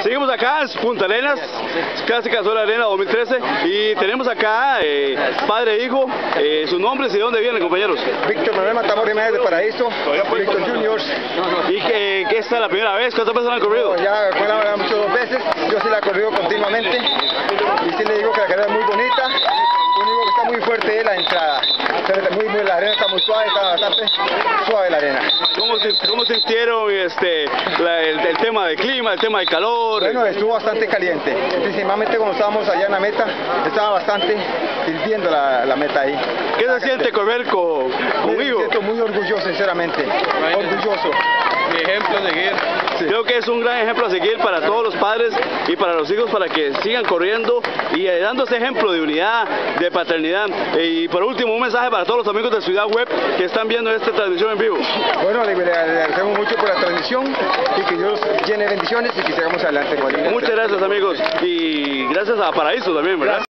Seguimos acá en Punta Arenas, casi Cazuela Arena 2013, y tenemos acá padre e hijo, sus nombres y de dónde vienen, compañeros. Víctor Manuel Matamoros Jiménez de Paraíso, Víctor Juniors. ¿Y que esta es la primera vez? ¿Cuántas veces han corrido? No, ya fue la muchas dos veces, yo sí la he corrido continuamente, y sí le digo que la carrera es muy bonita. Lo único que está muy fuerte es la entrada. La arena está muy suave, está bastante suave la arena. ¿Cómo sintieron el tema del clima, el tema del calor? Bueno, estuvo bastante caliente, principalmente cuando estábamos allá en la meta, estaba bastante hirviendo la meta ahí. ¿Qué se siente correr conmigo? Me siento muy orgulloso, sinceramente, orgulloso. Mi ejemplo a seguir. Sí. Creo que es un gran ejemplo a seguir para todos los padres y para los hijos, para que sigan corriendo y dando ese ejemplo de unidad, de paternidad. Y por último, un mensaje para todos los amigos de Ciudad Web que están viendo esta transmisión en vivo. Bueno, le agradecemos mucho por la transmisión y que Dios llene bendiciones y que sigamos adelante. Muchas gracias, amigos, y gracias a Paraíso también, ¿verdad?